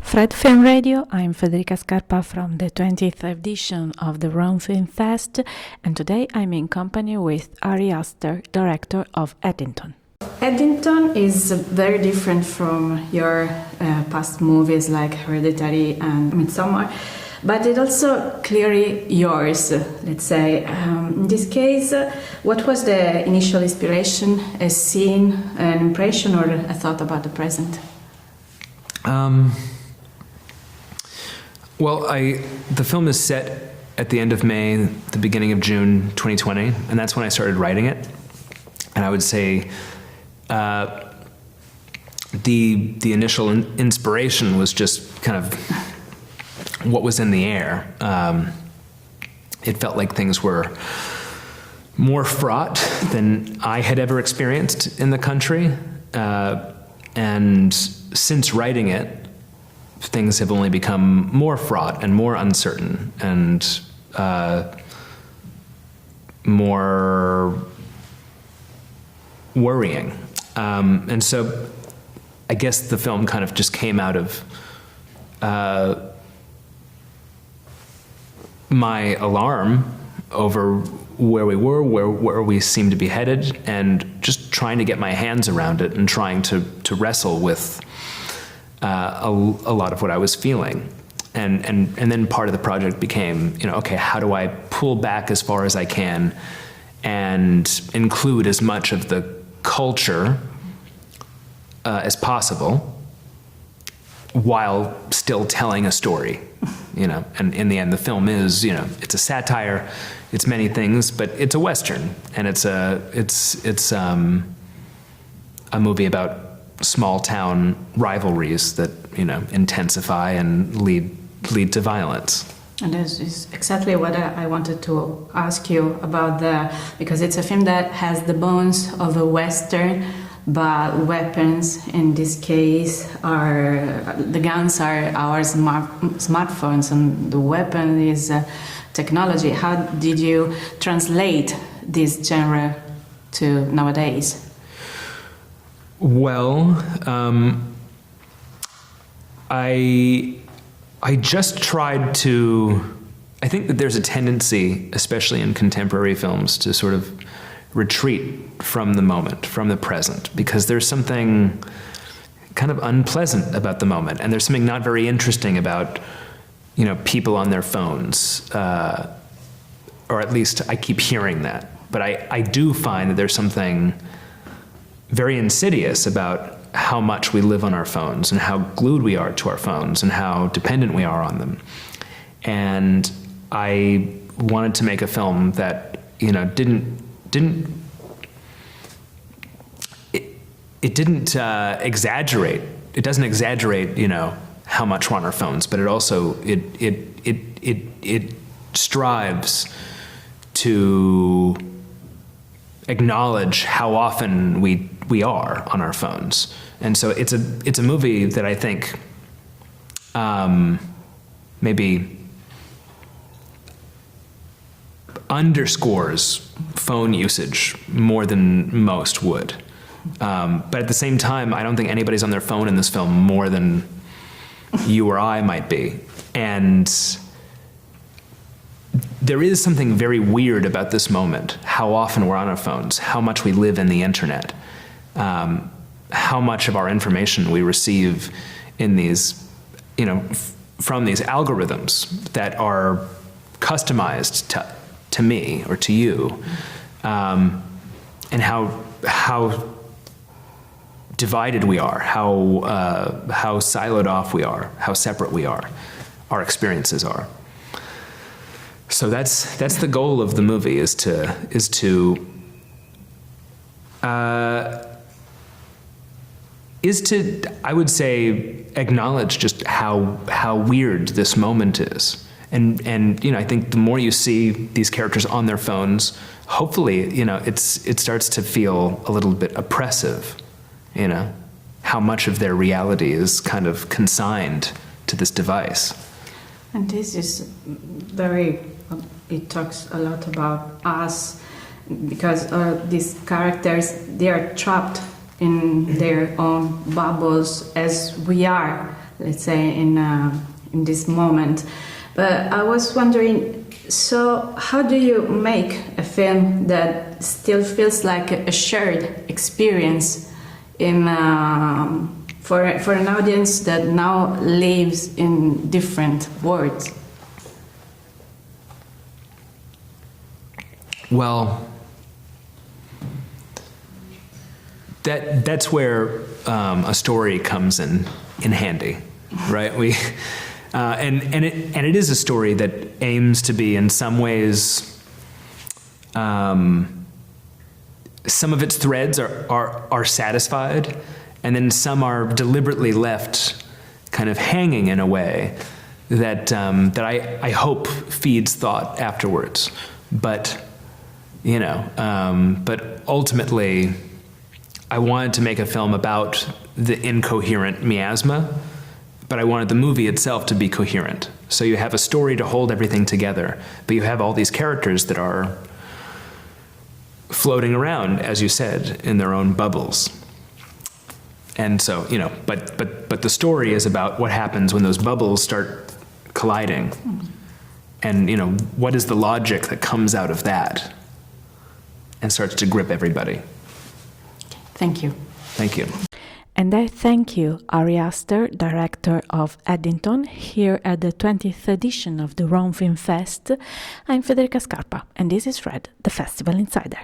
Fred Film Radio, I'm Federica Scarpa from the 20th edition of the Rome Film Fest, and today I'm in company with Ari Aster, director of Eddington. Eddington is very different from your past movies like Hereditary and Midsommar, but it's also clearly yours, let's say. In this case, what was the initial inspiration, a scene, an impression, or a thought about the present? Well, the film is set at the end of May, the beginning of June 2020, and that's when I started writing it. And I would say the initial inspiration was just kind of what was in the air. It felt like things were more fraught than I had ever experienced in the country. And since writing it, things have only become more fraught and more uncertain and more worrying. And so I guess the film kind of just came out of my alarm over where we were, where we seemed to be headed, and just trying to get my hands around it and trying to wrestle with a lot of what I was feeling. And then part of the project became, okay, how do I pull back as far as I can and include as much of the culture as possible while still telling a story, and in the end the film is, it's a satire, it's many things, but it's a Western, and it's a movie about small town rivalries that intensify and lead to violence. And this is exactly what I wanted to ask you about because it's a film that has the bones of a Western, but weapons in this case the guns are our smartphones, and the weapon is technology. How did you translate this genre to nowadays? Well, I just tried to. I think that there's a tendency, especially in contemporary films, to sort of retreat from the moment, from the present, because there's something kind of unpleasant about the moment, and there's something not very interesting about, people on their phones, or at least I keep hearing that. But I do find that there's something very insidious about how much we live on our phones and how glued we are to our phones and how dependent we are on them. And I wanted to make a film that, didn't exaggerate. It doesn't exaggerate, how much we're on our phones, but it also it strives to acknowledge how often we are on our phones. And so it's a movie that I think maybe underscores phone usage more than most would. But at the same time, I don't think anybody's on their phone in this film more than you or I might be. And there is something very weird about this moment, how often we're on our phones, how much we live in the internet, how much of our information we receive in these, from these algorithms that are customized to me or to you, and how divided we are, how siloed off we are, how separate we are, our experiences are. So that's the goal of the movie, is to I would say acknowledge just how weird this moment is. And I think the more you see these characters on their phones, hopefully, it starts to feel a little bit oppressive, how much of their reality is kind of consigned to this device. And this is it talks a lot about us, because these characters, they are trapped in their own bubbles as we are. let's say, in this moment. But I was wondering, so how do you make a film that still feels like a shared experience for an audience that now lives in different worlds? Well, that's where a story comes in handy, right? And it is a story that aims to be, in some ways, some of its threads are satisfied, and then some are deliberately left kind of hanging in a way that I hope feeds thought afterwards. But but ultimately, I wanted to make a film about the incoherent miasma, but I wanted the movie itself to be coherent. So you have a story to hold everything together, but you have all these characters that are floating around, as you said, in their own bubbles. And so, but the story is about what happens when those bubbles start colliding. And, what is the logic that comes out of that and starts to grip everybody. Thank you. Thank you. And I thank you, Ari Aster, director of Eddington, here at the 20th edition of the Rome Film Fest. I'm Federica Scarpa, and this is Red, the Festival Insider.